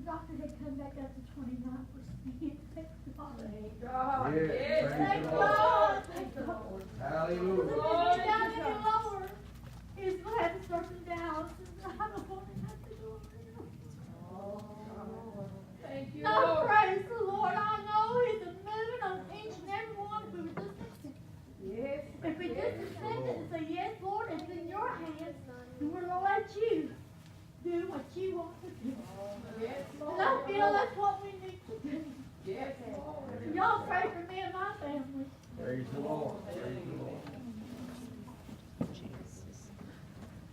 doctor had come back up to 29%. Thank God. Thank God. Yes. Thank God. Thank God. Hallelujah. If it gets down any lower, he's going to have to start some dialysis. I don't want to have to do it. Thank you, No, Lord. praise the Lord. I know he's a moving on each and every one who is listening. Yes. If we just accept it and say, yes, Lord, it's in your hands, and we're going to let you do what you want to do. Yes, Lord. And I feel that's what we need to do. Yes, Lord. Y'all pray for me and my family. Praise the Lord. Praise the Lord. Jesus.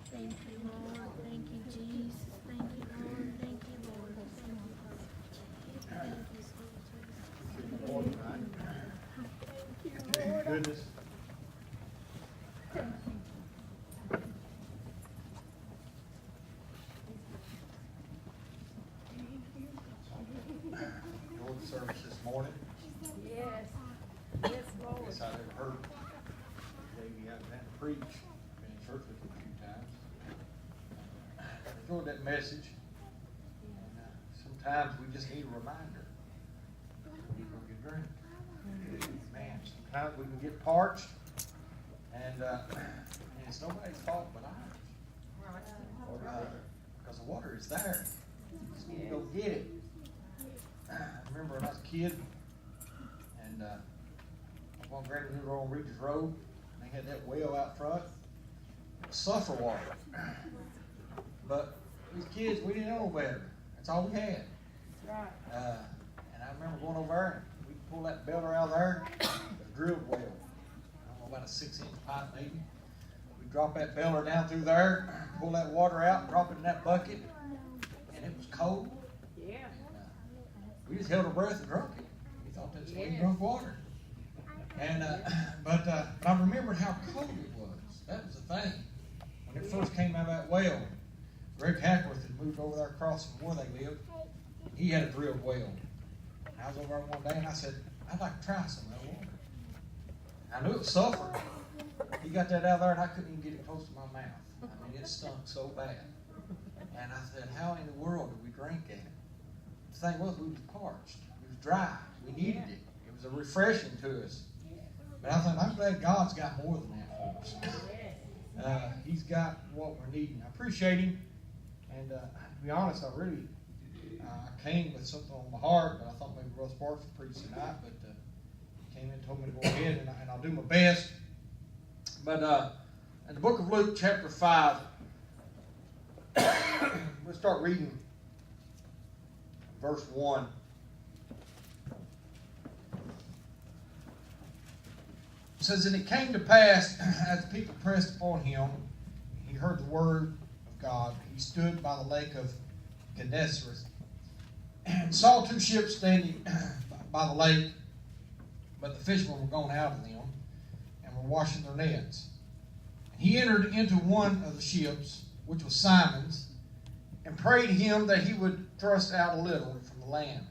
Thank you, Lord. Thank you, Jesus. Thank you, Lord. Thank you, Lord. Thank you, Lord. Thank you, goodness. Enjoyed the service this morning. Yes. Yes, I Lord. guess I never heard Davey out there preach. Been in church with him a few times. Enjoyed that message. And, sometimes we just need a reminder. We go get drink. Man, sometimes we can get parched, and it's nobody's fault but ours. Because the water is there. You just need to go get it. I remember when I was a kid, and up on Grand River on Regis Road, they had that well out front. It was sulfur water. But these kids, we didn't know no better. That's all we had. Right. And I remember going over there, and we pull that belter out of there, a drilled well. I don't know, about a 6-inch pipe maybe. We drop that belter down through there, pull that water out, drop it in that bucket, and it was cold. Yeah. We just held our breath and drunk it. We thought that's the way you drunk water. And but I remembered how cold it was. That was the thing. When it first came out of that well, Greg Hackworth had moved over there across from where they lived. He had a drilled well. I was over there one day and I said, I'd like to try some of that water. I knew it was sulfur. He got that out there and I couldn't even get it close to my mouth. I mean, it stunk so bad. And I said, how in the world did we drink that? The thing was, we was parched. It was dry. We needed it. It was a refreshing to us. But I thought, I'm glad God's got more than that for us. He's got what we're needing. I appreciate him. And to be honest, I really came with something on my heart, but I thought maybe Russ Sparks would preach tonight. But he came in and told me to go ahead, and I'll do my best. But in the book of Luke, chapter 5, we'll start reading verse 1. It says, and it came to pass, as the people pressed upon him, he heard the word of God. He stood by the lake of Gennesaret, and saw 2 ships standing by the lake, but the fishermen were gone out of them, and were washing their nets. And he entered into one of the ships, which was Simon's, and prayed him that he would thrust out a little from the land.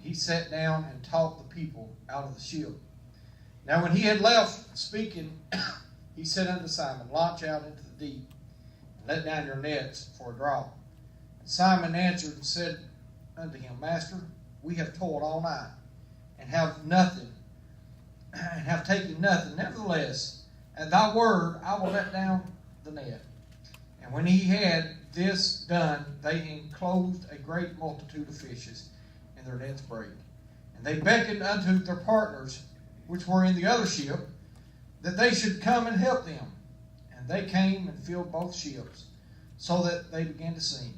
He sat down and taught the people out of the ship. Now when he had left speaking, he said unto Simon, launch out into the deep, and let down your nets for a draught. And Simon answered and said unto him, Master, we have toiled all night, and have nothing, and have taken nothing. Nevertheless, at thy word I will let down the net. And when he had this done, they enclosed a great multitude of fishes, and their nets brake. And they beckoned unto their partners, which were in the other ship, that they should come and help them. And they came and filled both ships, so that they began to sink.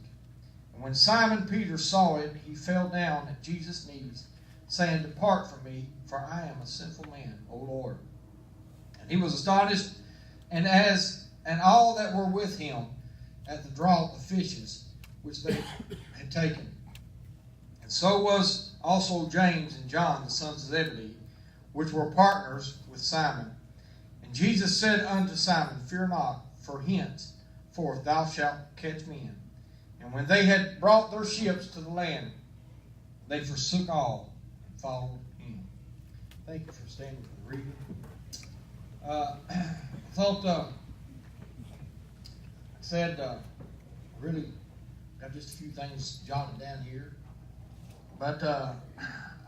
And when Simon Peter saw it, he fell down at Jesus' knees, saying, depart from me, for I am a sinful man, O Lord. And he was astonished, and all that were with him, at the draught of fishes which they had taken. And so was also James and John, the sons of Zebedee, which were partners with Simon. And Jesus said unto Simon, fear not, for henceforth thou shalt catch men. And when they had brought their ships to the land, they forsook all and followed him. Thank you for standing for the reading. I thought, really got just a few things jotted down here. But I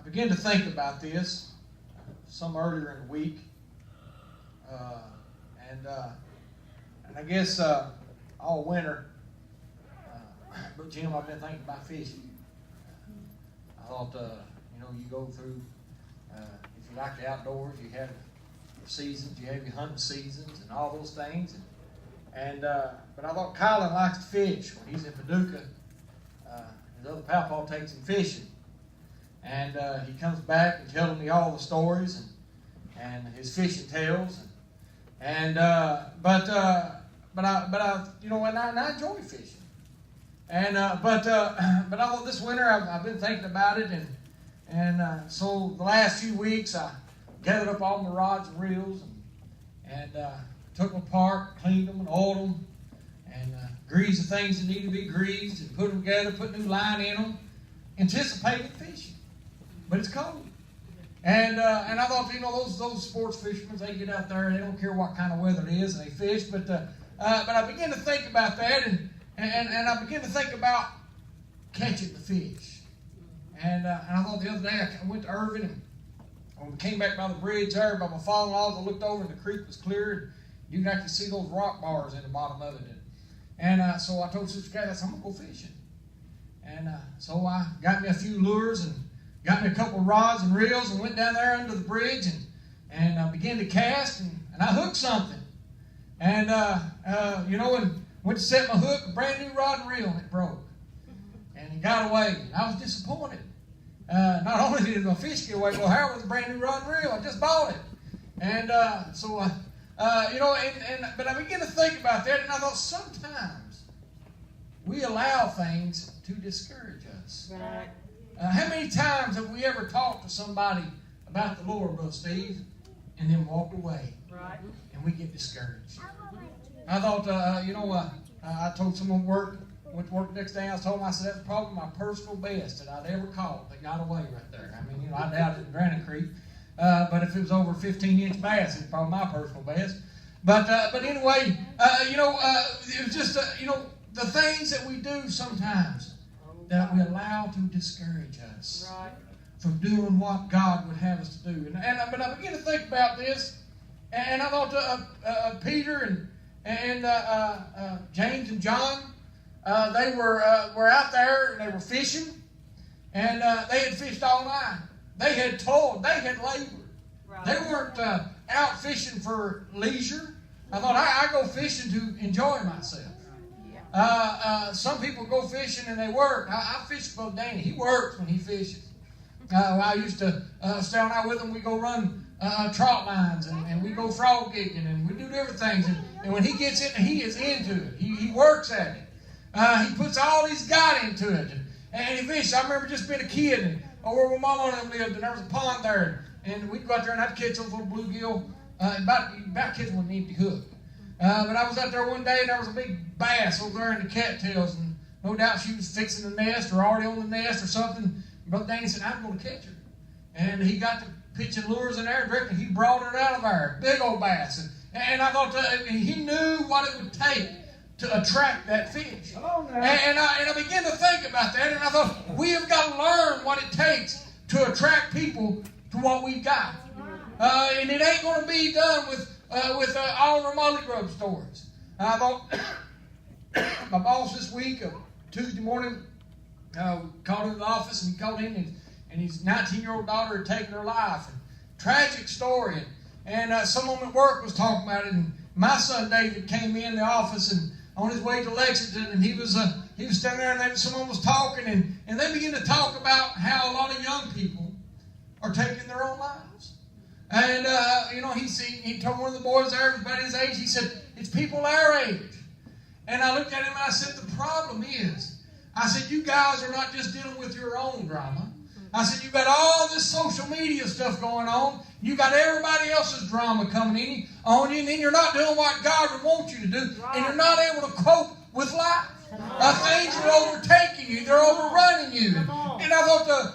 began to think about this some earlier in the week. And I guess all winter, but Jim, I've been thinking about fishing. I thought, you go through, if you like the outdoors, you have seasons, you have your hunting seasons and all those things. But I thought Colin likes to fish. When he's in Paducah, his other pawpaw takes him fishing. And he comes back and telling me all the stories and his fishing tales. And I enjoy fishing. But I thought this winter I've been thinking about it, and so the last few weeks I gathered up all my rods and reels and took them apart, cleaned them and oiled them, and greased the things that need to be greased, and put them together, put new line in them, anticipating fishing. But it's cold. And I thought, those sports fishermen, they get out there and they don't care what kind of weather it is, and they fish. But I began to think about that, and I began to think about catching the fish. And I thought the other day I went to Irvin, and when we came back by the bridge there by my father-in-law's, I looked over and the creek was clear, and you can actually see those rock bars in the bottom of it. And so I told Sister Kathy, I said, I'm going to go fishing. And so I got me a few lures and got me a couple of rods and reels and went down there under the bridge and I began to cast and I hooked something. And, and went to set my hook, a brand new rod and reel, and it broke. And it got away. And I was disappointed. Not only did my fish get away, well, how was a brand new rod and reel? I just bought it. And but I began to think about that, and I thought sometimes we allow things to discourage us. Right. How many times have we ever talked to somebody about the Lord, Brother Steve, and then walked away? Right. And we get discouraged. I thought, I told someone went to work the next day, I told them, I said, that's probably my personal best that I'd ever caught that got away right there. I mean, I doubt it in Granite Creek. But if it was over 15-inch bass, it's probably my personal best. But anyway, it was just, the things that we do sometimes that we allow to discourage us from doing what God would have us to do. But I began to think about this, and I thought Peter and James and John, they were out there and they were fishing, and they had fished all night. They had toiled. They had labored. Right. They weren't out fishing for leisure. I thought, I go fishing to enjoy myself. Yeah. Some people go fishing and they work. I fish for Danny. He works when he fishes. I used to stay all night with him. We go run trot lines and we go frog gigging and we do different things. And when he gets in, he is into it. He works at it. He puts all he's got into it. And he fishes. I remember just being a kid and where my mama and them lived, and there was a pond there, and we'd go out there and I'd catch those little bluegill, about catching with an empty hook. But I was out there one day and there was a big bass over there in the cattails, and no doubt she was fixing the nest or already on the nest or something. Brother Danny said, I'm going to catch her. And he got to pitching lures in there, directly he brought her out of there, big old bass. And I thought he knew what it would take to attract that fish. And I began to think about that, and I thought, we have got to learn what it takes to attract people to what we've got. And it ain't going to be done with all the Molly Grove stores. I thought, my boss this week, Tuesday morning, called into the office, and he called in, and his 19-year-old daughter had taken her life. And tragic story. And someone at work was talking about it, and my son David came in the office and on his way to Lexington, and he was standing there, and someone was talking, and they began to talk about how a lot of young people are taking their own lives. And he told one of the boys there, about his age, he said, it's people our age. And I looked at him and I said, the problem is, I said, you guys are not just dealing with your own drama. I said, you've got all this social media stuff going on. You got everybody else's drama coming on you, and then you're not doing what God would want you to do, and you're not able to cope with life. Things are overtaking you. They're overrunning you. And I thought,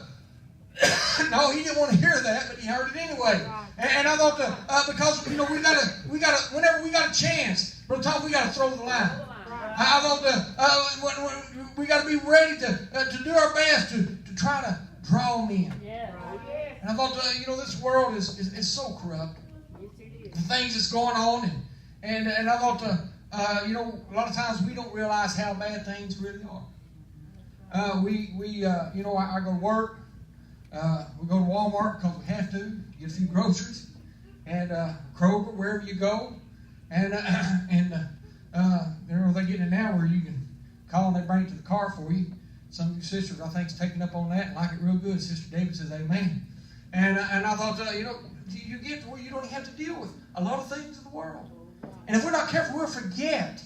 no, he didn't want to hear that, but he heard it anyway. And I thought, because we gotta, whenever we got a chance, Brother Tom, we got to throw the line. I thought we got to be ready to do our best to try to draw them in. Yes. And I thought, this world is so corrupt. Yes, it The is. things that's going on, and I thought, a lot of times we don't realize how bad things really are. I go to work. We go to Walmart because we have to get a few groceries, and Kroger, wherever you go, and they're getting it now where you can call and they bring it to the car for you. Some of your sisters, I think, is taking up on that and like it real good. Sister David says, "Amen." And I thought, you get to where you don't even have to deal with a lot of things in the world. And if we're not careful, we'll forget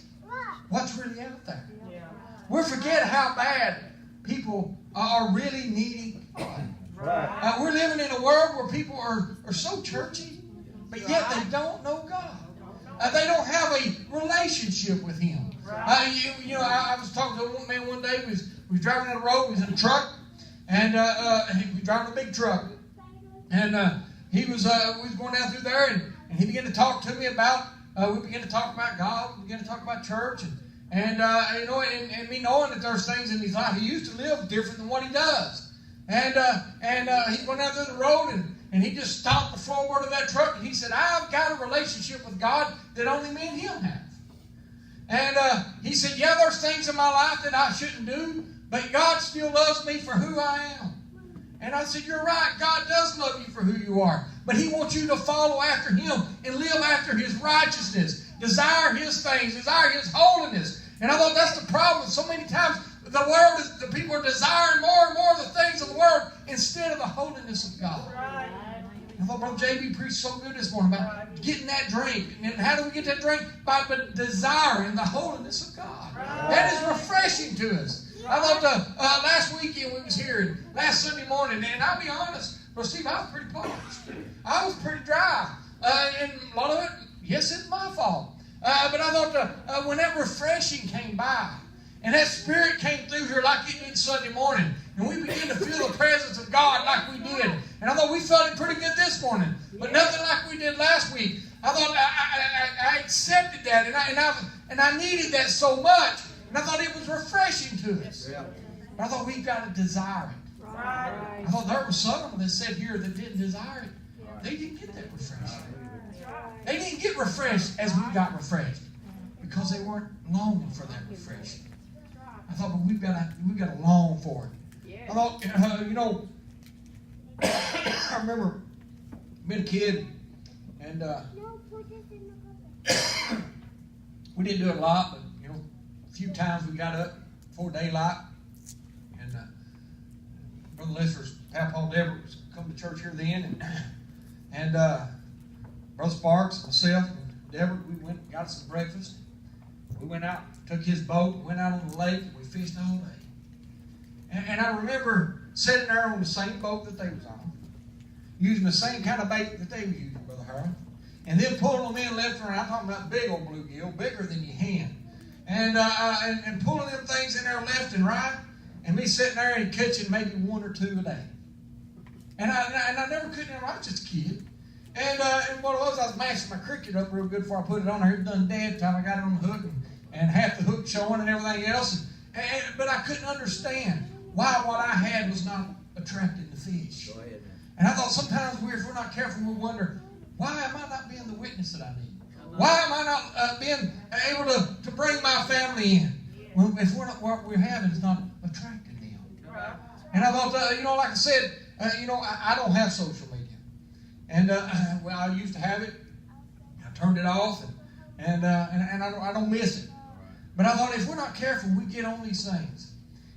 what's really out there. Yeah. We'll forget how bad people are really needing God. Right. We're living in a world where people are so churchy, but yet they don't know God. They don't have a relationship with Him. I was talking to a one man one day. We was driving down the road. We was in a truck, and he was driving a big truck, and we was going down through there, and he began to talk to me about. We began to talk about God. We began to talk about church, and me knowing that there's things in his life. He used to live different than what he does, and he's going down through the road, and he just stopped the floorboard of that truck, and he said, "I've got a relationship with God that only me and Him have." And he said, "Yeah, there's things in my life that I shouldn't do, but God still loves me for who I am." And I said, "You're right. God does love you for who you are. But He wants you to follow after Him and live after His righteousness. Desire His things. Desire His holiness." And I thought that's the problem. So many times the people are desiring more and more of the things of the world instead of the holiness of God. Right. I thought Brother J.B. preached so good this morning about getting that drink. And how do we get that drink? By desiring the holiness of God. That is refreshing to us. I thought last weekend we was here, and last Sunday morning, and I'll be honest, Brother Steve, I was pretty parched. I was pretty dry. And a lot of it, yes, it's my fault. But I thought when that refreshing came by, and that Spirit came through here like it did Sunday morning, and we began to feel the presence of God like we did. And I thought we felt it pretty good this morning, but nothing like we did last week. I thought I accepted that, and I needed that so much, and I thought it was refreshing to us. But I thought we've got to desire it. Right. I thought there were some that said here that didn't desire it. They didn't get that refreshing. They didn't get refreshed as we got refreshed because they weren't longing for that refreshing. I thought, but we've got to long for it. Yeah. I thought, I remember being a kid, and we didn't do it a lot, but a few times we got up before daylight, and Brother Lister's Papa Deborah was coming to church here then, and Brother Sparks, myself, and Deborah, we went and got some breakfast. We went out, took his boat, went out on the lake, and we fished all day. And I remember sitting there on the same boat that they was on, using the same kind of bait that they were using, Brother Harold, and then pulling them in left and right. I'm talking about big old bluegill, bigger than your hand, and pulling them things in there left and right, and me sitting there and catching maybe one or two a day. And I never could. I was just a kid. And what it was, I was mashing my cricket up real good before I put it on there. It done dead till I got it on the hook, and half the hook showing and everything else. But I couldn't understand why what I had was not attracting the fish. Go ahead, man. And I thought sometimes if we're not careful, we'll wonder, why am I not being the witness that I need? Why am I not being able to bring my family in? Well, if what we're having is not attracting them. Right. And I thought, like I said, I don't have social media. And well, I used to have it. I turned it off, and I don't miss it. But I thought if we're not careful, we get on these things,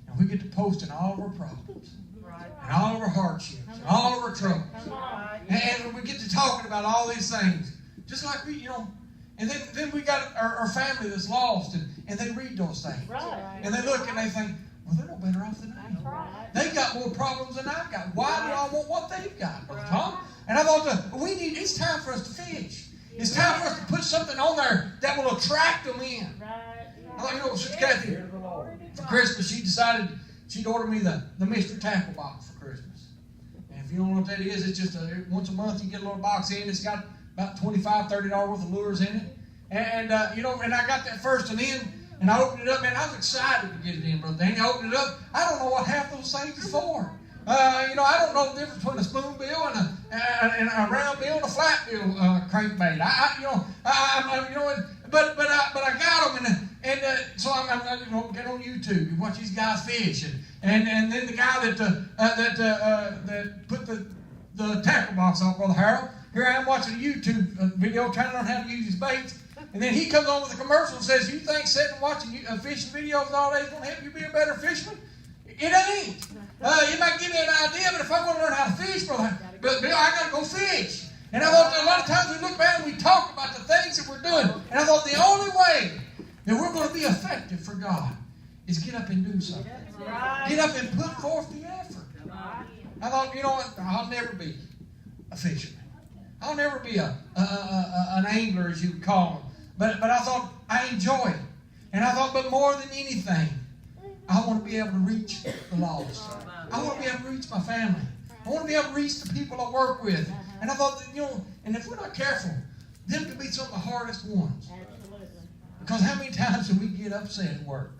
and we get to posting all of our problems, Right. and all of our hardships, and all of our troubles, Come on. and we get to talking about all these things, just like we, and then we got our family that's lost, and they read those things, Right. and they look and they think, well, they're no better off than I am. Right. They've got more problems than I've got. Why do I want what they've got, Brother Tom? And I thought, it's time for us to fish. It's time for us to put something on there that will attract them in. Right. I thought, Sister Kathy, Hear the Lord. for Christmas, she decided she'd order me the Mystery Tackle box for Christmas. And if you don't know what that is, it's just once a month you get a little box in. It's got about $25, $30 worth of lures in it. And I got that first, and then And I opened it up, man, I was excited to get it in, Brother Danny. I opened it up. I don't know what half those things are for. I don't know the difference between a spoon bill and a round bill and a flat bill crankbait. But I got them, and so I'm get on YouTube and watch these guys fish, and then the guy that put the tackle box on, Brother Harold. Here I am watching a YouTube video trying to learn how to use his baits. And then he comes on with a commercial and says, "You think sitting and watching fishing videos all day is going to help you be a better fisherman? It ain't. It might give me an idea, but if I want to learn how to fish, Bill, I got to go fish." And I thought a lot of times we look back and we talk about the things that we're doing. And I thought the only way that we're going to be effective for God is get up and do something. Get up and put forth the effort. I thought, what? I'll never be a fisherman. I'll never be an angler, as you would call them. But I thought I enjoy it. And I thought, but more than anything, I want to be able to reach the lost. I want to be able to reach my family. I want to be able to reach the people I work with. And I thought that, and if we're not careful, them could be some of the hardest ones. Because how many times do we get upset at work?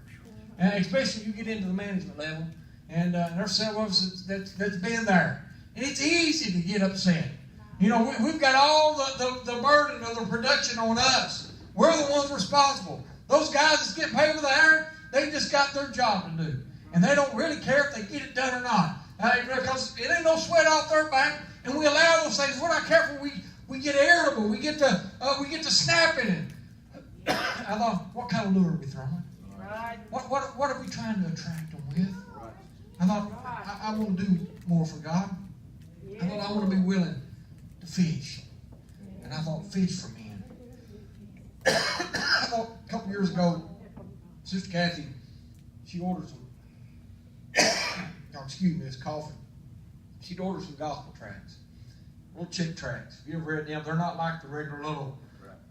And especially you get into the management level. And there's several of us that's been there. And it's easy to get upset. We've got all the burden of the production on us. We're the ones responsible. Those guys that's getting paid with the iron, they just got their job to do. And they don't really care if they get it done or not. Because it ain't no sweat off their back. And we allow those things. We're not careful. We get irritable. We get to snapping it. I thought, what kind of lure are we throwing? Right. What are we trying to attract them with? I thought, I want to do more for God. I thought I want to be willing to fish. And I thought, fish for men. I thought a couple years ago, Sister Kathy, she ordered some, it's coughing. She'd ordered some gospel tracts, little chick tracts. Have you ever read them? They're not like the regular little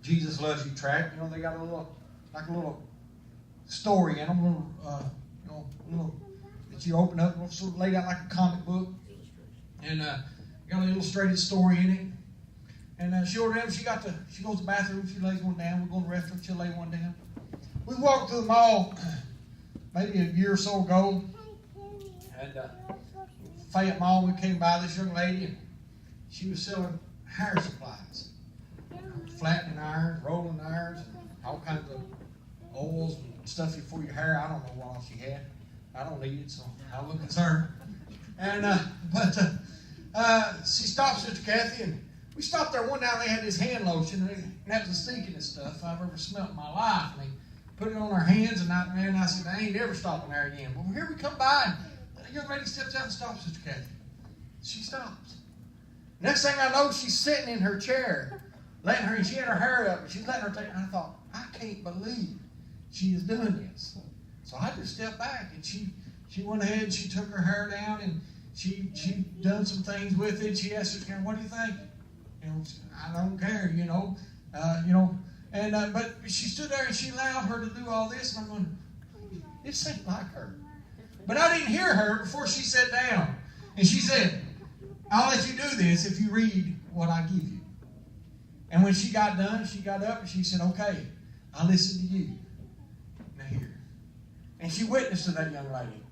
Jesus Loves You tract. They got a little story in them, little that you open up, sort of laid out like a comic book, and got an illustrated story in it. And she ordered them. She goes to the bathroom. She lays one down. We go to the restaurant. She'll lay one down. We walked through the mall maybe a year or so ago, and Fayette Mall. We came by this young lady, and she was selling hair supplies, flattening irons, rolling irons, and all kinds of oils and stuff for your hair. I don't know what all she had. I don't need it, so I wasn't concerned. And she stopped Sister Kathy, and we stopped there one night. They had this hand lotion, and that was the stinkingest stuff I've ever smelled in my life. And they put it on our hands, and I said, I ain't ever stopping there again. But here we come by, and a young lady steps out and stops Sister Kathy. She stops. Next thing I know, she's sitting in her chair, and she had her hair up, and she's letting her take it. And I thought, I can't believe she is doing this. So I just stepped back, and she went ahead and she took her hair down, and she done some things with it. She asked her, what do you think? I don't care, And but she stood there and she allowed her to do all this, and I'm going, this ain't like her. But I didn't hear her before she sat down, and she said, I'll let you do this if you read what I give you. And when she got done, she got up and she said, okay, I'll listen to you. Now here. And she witnessed to that young lady.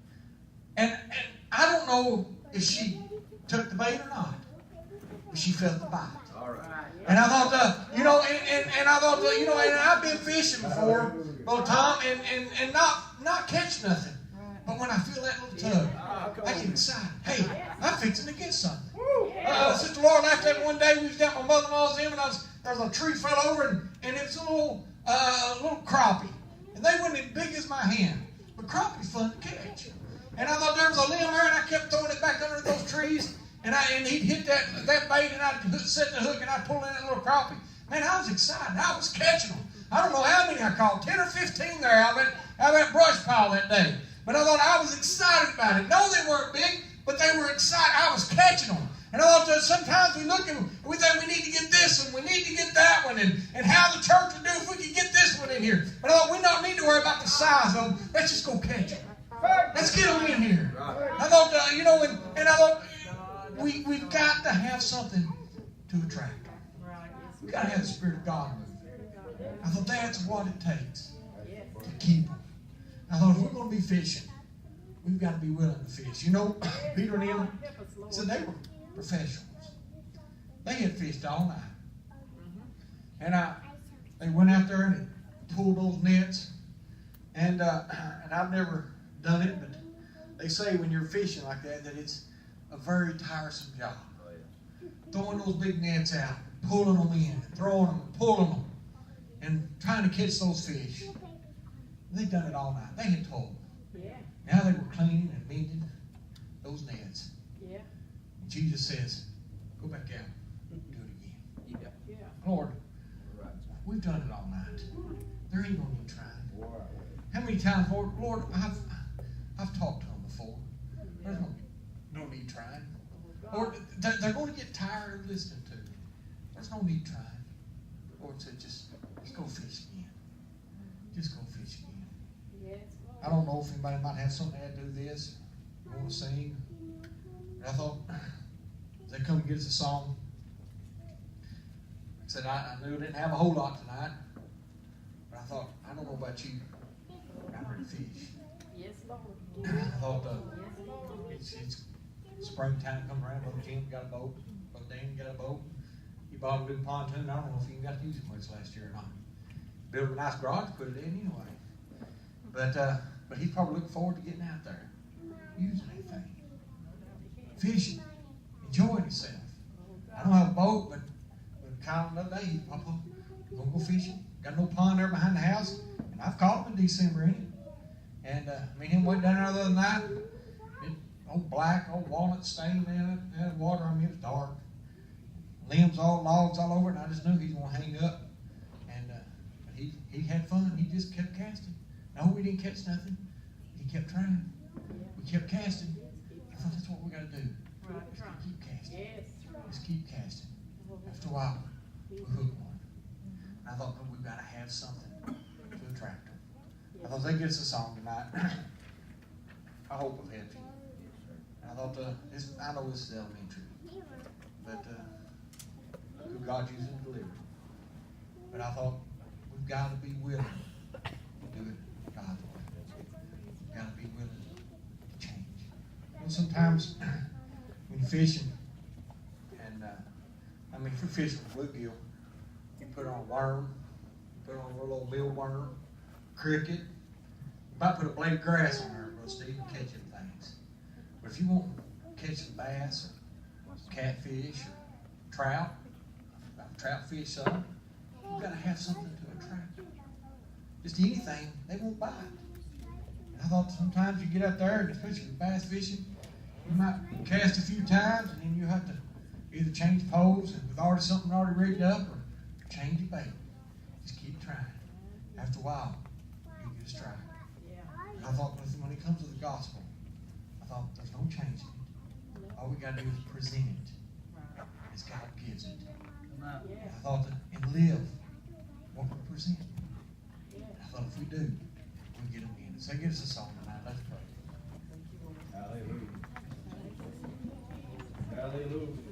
And I don't know if she took the bait or not, but she felt the bite. All right. And I thought, and I thought, and I've been fishing before, Brother Tom, and not catch nothing. But when I feel that little tug, I get excited. Hey, I'm fixing to get something. Sister Laura laughed at me one day. We was down at my mother-in-law's in, and there was a tree fell over, and it was a little crappie. And they weren't as big as my hand. But crappie's fun to catch. And I thought there was a limb there, and I kept throwing it back under those trees. And he'd hit that bait, and I'd set the hook, and I'd pull in that little crappie. Man, I was excited. I was catching them. I don't know how many I caught, 10 or 15 there out of that brush pile that day. But I thought I was excited about it. No, they weren't big, but they were excited. I was catching them. And I thought that sometimes we look and we think we need to get this and we need to get that one and how the church would do if we could get this one in here. But I thought we don't need to worry about the size of them. Let's just go catch them. Let's get them in here. I thought, and I thought we've got to have something to attract them. We've got to have the Spirit of God move. I thought that's what it takes. to keep them. I thought, if we're going to be fishing, we've got to be willing to fish. You know, Peter and them said they were professionals. They had fished all night. And they went out there and they pulled those nets. And I've never done it, but they say when you're fishing like that it's a very tiresome job. Throwing those big nets out, pulling them in, throwing them, pulling them, and trying to catch those fish. They'd done it all night. They had told. Yeah. Now they were cleaning and mending those nets. Yeah. And Jesus says, go back out and do it again. Yeah. Lord, we've done it all night. There ain't no need trying. How many times, Lord, I've talked to them before. There's no need trying. Lord, they're going to get tired of listening to me. There's no need trying. Lord said, just go fish again. Just go fish again. Yes, I don't know if anybody might have something to add to this. You want to sing? But I thought, as they come and get us a song, I said, I knew I didn't have a whole lot tonight. But I thought, I don't know about you. I'm ready to fish. Yes, Lord. I thought, Yes, Lord. it's springtime come around. Brother Jim got a boat. Brother Dan got a boat. He bought a big pontoon. I don't know if he even got to use it much last year or not. Built a nice garage to put it in anyway. But he's probably looking forward to getting out there, using anything, fishing, enjoying himself. I don't have a boat, but Kyle the other day, Papa, we're going to go fishing. Got no pond there behind the house, and I've caught him in December in it. And me and him went down there the other night. Old black, old walnut stain in it, water. I mean, it was dark. Limbs all, logs all over it, and I just knew he was going to hang up. And but he had fun. He just kept casting. No, we didn't catch nothing. He kept trying. We kept casting. I thought that's what we got to do. Just keep casting. Yes. Just keep casting. After a while, we hooked one. And I thought, well, we've got to have something to attract them. I thought they get us a song tonight. I hope I've helped you. I thought, I know this is elementary, but who God used to deliver. But I thought, we've got to be willing to do it God's way. We've got to be willing to change. You know, sometimes when you're fishing, and if you're fishing with bluegill, you put on a worm, you put on a little mealworm, cricket, you might put a blade of grass on there, Brother Steve, and catching things. But if you want to catch some bass or catfish or trout fish, something, you've got to have something to attract them. Just anything, they won't bite. And I thought sometimes you get out there, and especially with bass fishing, you might cast a few times, and then you have to either change poles with already something already rigged up, or change your bait. Just keep trying. After a while, you get a strike. And I thought when it comes to the gospel, I thought there's no changing it. All we got to do is present it as God gives it. And I thought that and live what we present. And I thought if we do, we get them in. So give us a song tonight. Let's pray. Hallelujah. Hallelujah.